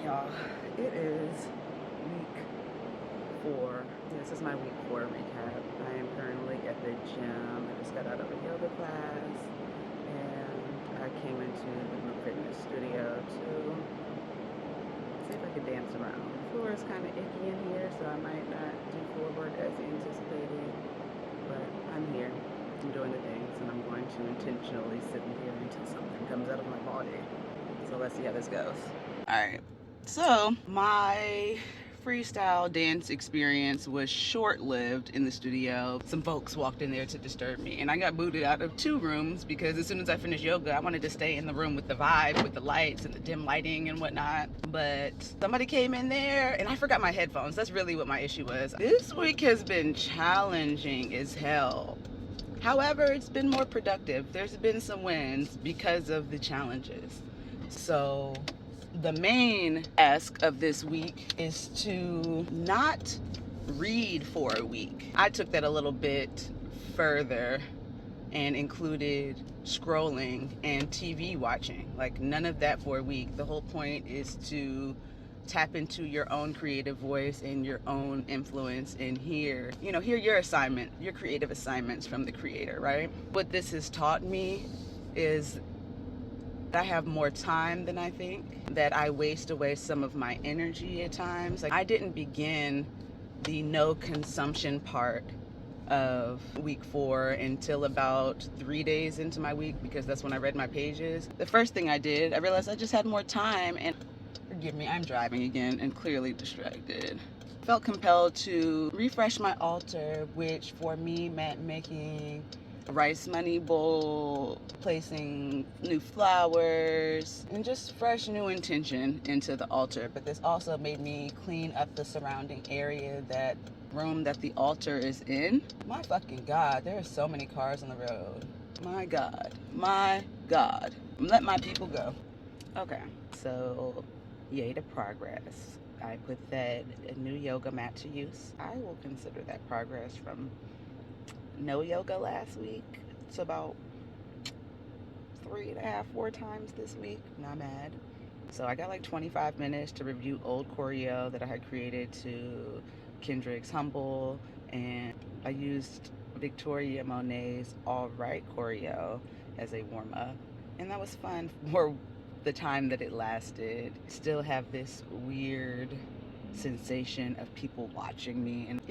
Y'all, it is week 4. This is my week 4 recap. I am currently at the gym. I just got out of a yoga class and I came into the group fitness studio to see if I could dance around. The floor is kind of icky in here, so I might not do forward as anticipated, but I'm here. I'm doing the things, and I'm going to intentionally sit in here until something comes out of my body. So let's see how this goes. All right. So my freestyle dance experience was short-lived in the studio. Some folks walked in there to disturb me, and I got booted out of 2 rooms because as soon as I finished yoga, I wanted to stay in the room with the vibe, with the lights and the dim lighting and whatnot. But somebody came in there, and I forgot my headphones. That's really what my issue was. This week has been challenging as hell. However, it's been more productive. There's been some wins because of the challenges. So the main ask of this week is to not read for a week. I took that a little bit further and included scrolling and TV watching. Like none of that for a week. The whole point is to tap into your own creative voice and your own influence and hear your assignment, your creative assignments from the creator, right? What this has taught me is I have more time than I think, that I waste away some of my energy at times. Like I didn't begin the no consumption part of week 4 until about 3 days into my week, because that's when I read my pages. The first thing I did, I realized I just had more time, and forgive me, I'm driving again and clearly distracted. Felt compelled to refresh my altar, which for me meant making a rice money bowl, placing new flowers, and just fresh new intention into the altar. But this also made me clean up the surrounding area, that room that the altar is in. My fucking God, there are so many cars on the road. My God, let my people go. Okay, so yay to progress. I put that new yoga mat to use. I will consider that progress from no yoga last week to about 3.5, 4 times this week. Not mad. So I got like 25 minutes to review old choreo that I had created to Kendrick's Humble, and I used Victoria Monet's All Right choreo as a warm-up, and that was fun for the time that it lasted. Still have this weird sensation of people watching me, and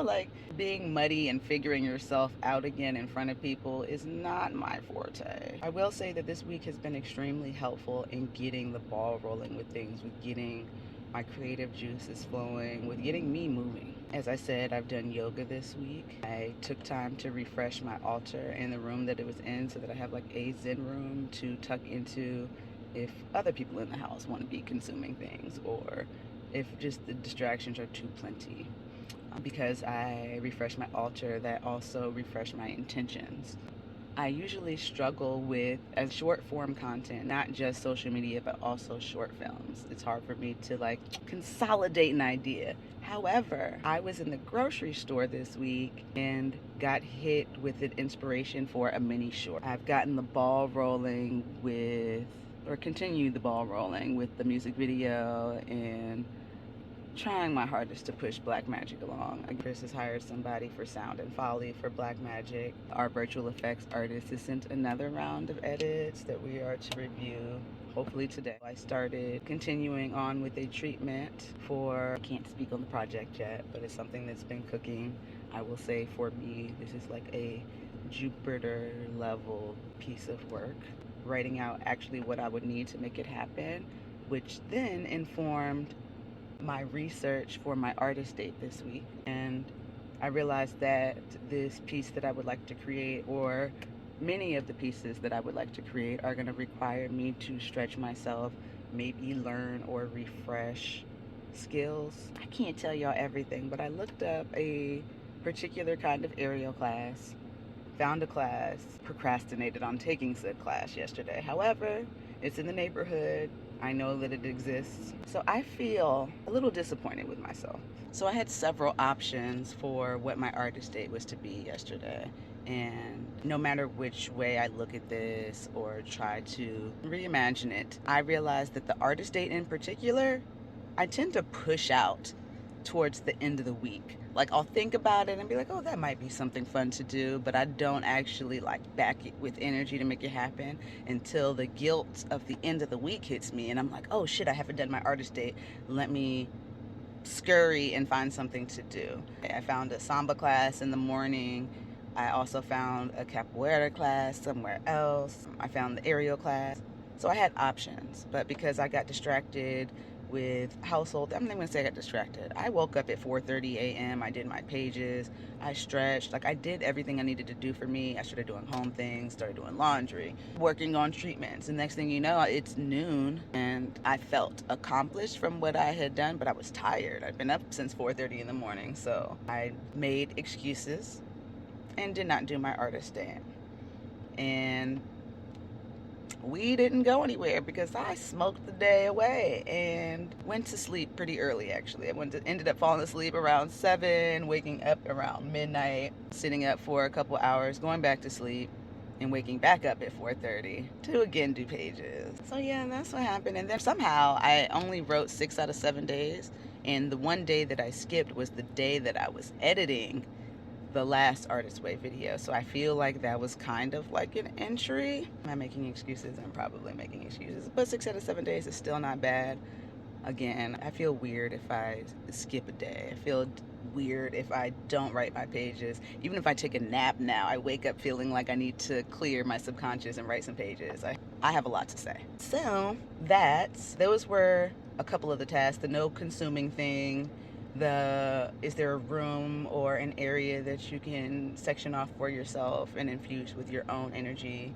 like being muddy and figuring yourself out again in front of people is not my forte. I will say that this week has been extremely helpful in getting the ball rolling with things, with getting my creative juices flowing, with getting me moving. As I said, I've done yoga this week. I took time to refresh my altar and the room that it was in, so that I have like a zen room to tuck into if other people in the house want to be consuming things, or if just the distractions are too plenty. Because I refresh my altar, that also refresh my intentions. I usually struggle with a short form content, not just social media, but also short films. It's hard for me to like consolidate an idea. However, I was in the grocery store this week and got hit with an inspiration for a mini short. I've gotten the ball rolling continued the ball rolling with the music video and trying my hardest to push Black Magic along. Chris has hired somebody for Sound and Folly for Black Magic. Our virtual effects artist has sent another round of edits that we are to review hopefully today. I started continuing on with a treatment for, I can't speak on the project yet, but it's something that's been cooking. I will say for me, this is like a Jupiter level piece of work, writing out actually what I would need to make it happen, which then informed my research for my artist date this week. And I realized that this piece that I would like to create, or many of the pieces that I would like to create, are going to require me to stretch myself, maybe learn or refresh skills. I can't tell y'all everything, but I looked up a particular kind of aerial class, found a class, procrastinated on taking said class yesterday. However, it's in the neighborhood. I know that it exists. So I feel a little disappointed with myself. So I had several options for what my artist date was to be yesterday. And no matter which way I look at this or try to reimagine it, I realized that the artist date in particular I tend to push out towards the end of the week. Like, I'll think about it and be like, oh, that might be something fun to do, but I don't actually like back it with energy to make it happen until the guilt of the end of the week hits me, and I'm like, oh shit, I haven't done my artist date. Let me scurry and find something to do. I found a samba class in the morning. I also found a capoeira class somewhere else. I found the aerial class. So I had options, but because I got distracted with household, I'm not even gonna say I got distracted. I woke up at 4:30 a.m. I did my pages. I stretched. Like, I did everything I needed to do for me. I started doing home things, started doing laundry, working on treatments. And next thing you know, it's noon and I felt accomplished from what I had done, but I was tired. I'd been up since 4:30 in the morning. So I made excuses and did not do my artist day. And we didn't go anywhere because I smoked the day away and went to sleep pretty early. Actually, ended up falling asleep around 7, waking up around midnight, sitting up for a couple hours, going back to sleep, and waking back up at 4:30 to again do pages. So yeah, that's what happened. And then somehow I only wrote 6 out of 7 days, and the one day that I skipped was the day that I was editing the last Artist Way video. So I feel like that was kind of like an entry. Am I making excuses? I'm probably making excuses, but 6 out of 7 days is still not bad. Again, I feel weird if I skip a day. I feel weird if I don't write my pages. Even if I take a nap now, I wake up feeling like I need to clear my subconscious and write some pages. I have a lot to say. So those were a couple of the tasks. The no consuming thing, is there a room or an area that you can section off for yourself and infuse with your own energy?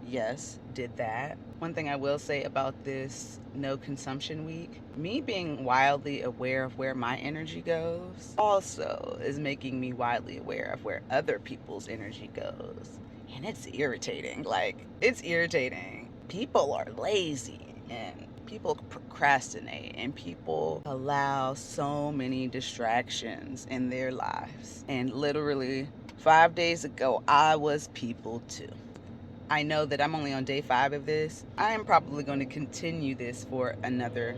Yes, did that. One thing I will say about this no consumption week, me being wildly aware of where my energy goes also is making me wildly aware of where other people's energy goes. And it's irritating. Like, it's irritating. People are lazy and people procrastinate and people allow so many distractions in their lives. And literally 5 days ago, I was people too. I know that I'm only on day 5 of this. I am probably going to continue this for another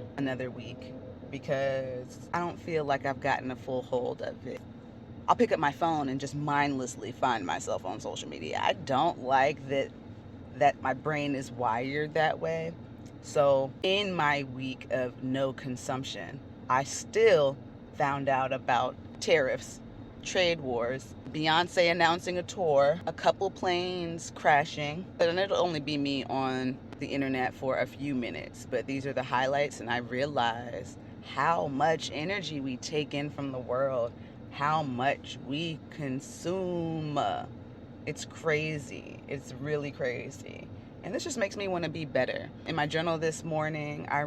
week because I don't feel like I've gotten a full hold of it. I'll pick up my phone and just mindlessly find myself on social media. I don't like that my brain is wired that way. So in my week of no consumption, I still found out about tariffs, trade wars, Beyonce announcing a tour, a couple planes crashing. But it'll only be me on the internet for a few minutes. But these are the highlights, and I realize how much energy we take in from the world, how much we consume. It's crazy. It's really crazy. And this just makes me want to be better. In my journal this morning, I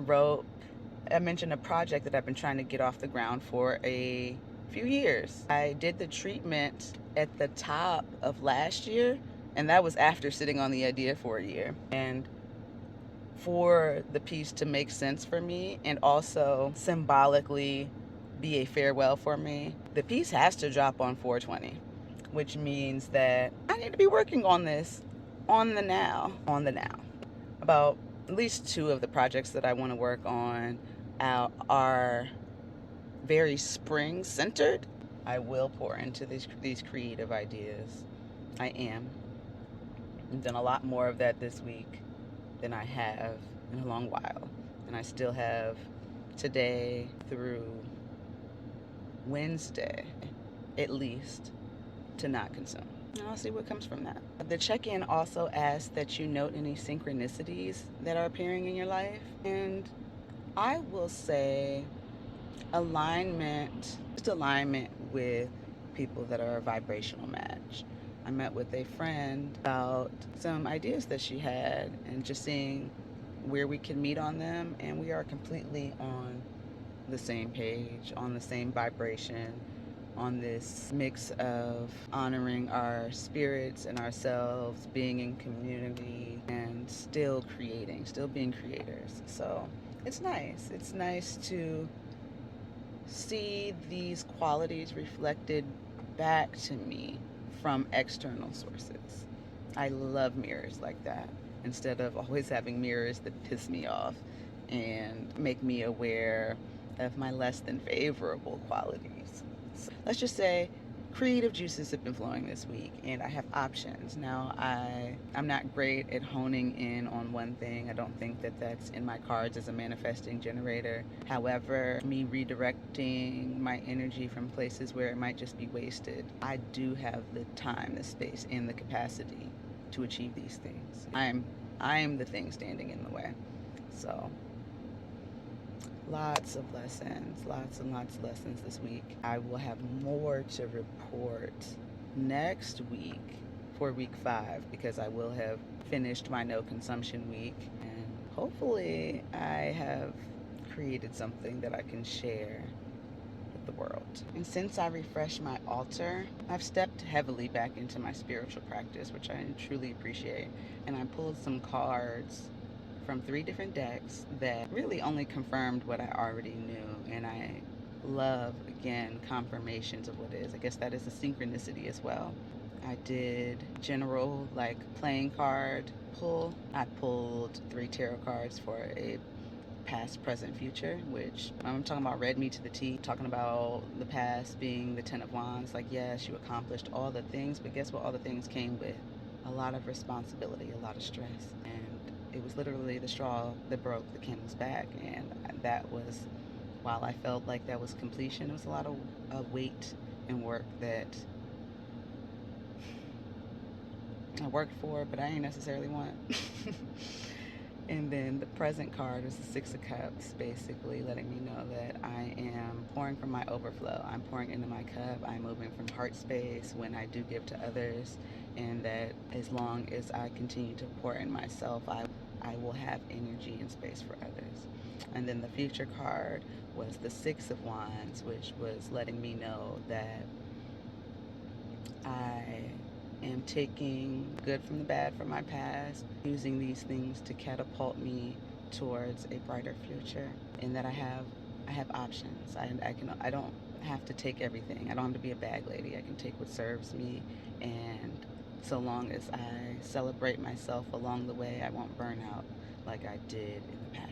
mentioned a project that I've been trying to get off the ground for a few years. I did the treatment at the top of last year, and that was after sitting on the idea for a year. And for the piece to make sense for me and also symbolically be a farewell for me, the piece has to drop on 4/20, which means that I need to be working on this on the now. About at least 2 of the projects that I want to work on are very spring centered. I will pour into these creative ideas. I am. I've done a lot more of that this week than I have in a long while. And I still have today through Wednesday, at least, to not consume. And I'll see what comes from that. The check-in also asks that you note any synchronicities that are appearing in your life. And I will say alignment with people that are a vibrational match. I met with a friend about some ideas that she had and just seeing where we can meet on them, and we are completely on the same page, on the same vibration, on this mix of honoring our spirits and ourselves, being in community, and still being creators. So it's nice. It's nice to see these qualities reflected back to me from external sources. I love mirrors like that, instead of always having mirrors that piss me off and make me aware of my less than favorable qualities. So let's just say creative juices have been flowing this week and I have options. Now, I'm not great at honing in on one thing. I don't think that that's in my cards as a manifesting generator. However, me redirecting my energy from places where it might just be wasted, I do have the time, the space, and the capacity to achieve these things. I'm the thing standing in the way. So lots of lessons, lots and lots of lessons this week. I will have more to report next week for week 5 because I will have finished my no consumption week, and hopefully I have created something that I can share with the world. And since I refreshed my altar, I've stepped heavily back into my spiritual practice, which I truly appreciate, and I pulled some cards from 3 different decks that really only confirmed what I already knew, and I love, again, confirmations of what is. I guess that is a synchronicity as well. I did general, like, playing card pull. I pulled 3 tarot cards for a past, present, future, which I'm talking about read me to the T, talking about the past being the 10 of Wands. Like, yes, you accomplished all the things, but guess what all the things came with? A lot of responsibility, a lot of stress, and it was literally the straw that broke the camel's back. And that was, while I felt like that was completion, it was a lot of weight and work that I worked for, but I ain't necessarily want. And then the present card is the 6 of Cups, basically letting me know that I am pouring from my overflow. I'm pouring into my cup. I'm moving from heart space when I do give to others, and that as long as I continue to pour in myself, I will have energy and space for others. And then the future card was the 6 of Wands, which was letting me know that I am taking good from the bad from my past, using these things to catapult me towards a brighter future, and that I have options. I don't have to take everything. I don't have to be a bag lady. I can take what serves me, and so long as I celebrate myself along the way, I won't burn out like I did in the past.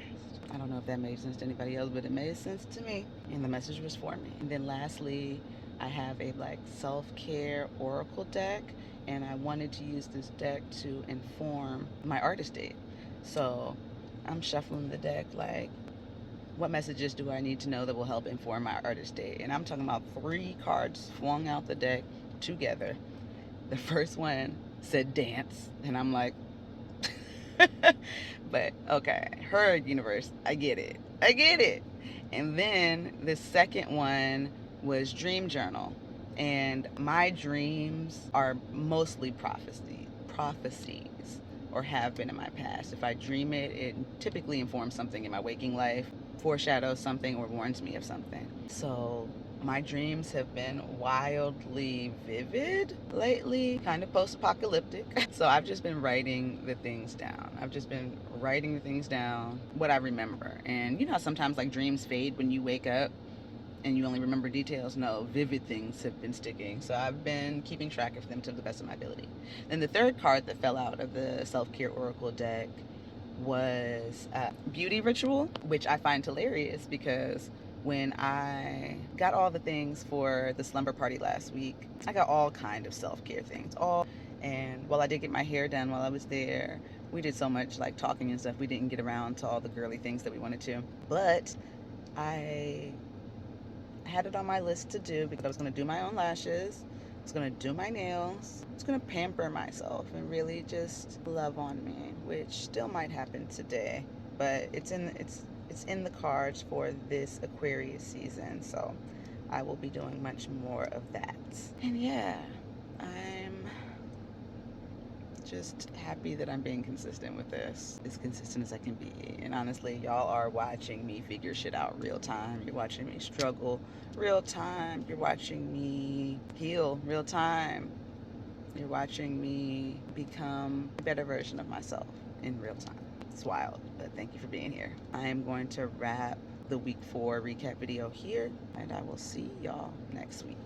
I don't know if that made sense to anybody else, but it made sense to me, and the message was for me. And then lastly, I have a self-care oracle deck, and I wanted to use this deck to inform my artist date. So I'm shuffling the deck like, what messages do I need to know that will help inform my artist date? And I'm talking about 3 cards flung out the deck together. The first one said dance, and I'm like, but okay, her universe, I get it. And then the second one was dream journal, and my dreams are mostly prophecies, or have been in my past. If I dream it, it typically informs something in my waking life, foreshadows something, or warns me of something. So my dreams have been wildly vivid lately, kind of post-apocalyptic. So I've just been writing the things down. What I remember. And you know how sometimes dreams fade when you wake up and you only remember details? No, vivid things have been sticking. So I've been keeping track of them to the best of my ability. Then the third card that fell out of the self-care oracle deck was beauty ritual, which I find hilarious because when I got all the things for the slumber party last week, I got all kind of self-care things. And while I did get my hair done while I was there, we did so much talking and stuff, we didn't get around to all the girly things that we wanted to. But I had it on my list to do because I was going to do my own lashes, I was going to do my nails, I was going to pamper myself and really just love on me, which still might happen today, but it's in the cards for this Aquarius season, so I will be doing much more of that. And yeah, I'm just happy that I'm being consistent with this, as consistent as I can be. And honestly, y'all are watching me figure shit out real time. You're watching me struggle real time. You're watching me heal real time. You're watching me become a better version of myself in real time. It's wild, but thank you for being here. I am going to wrap the week 4 recap video here, and I will see y'all next week.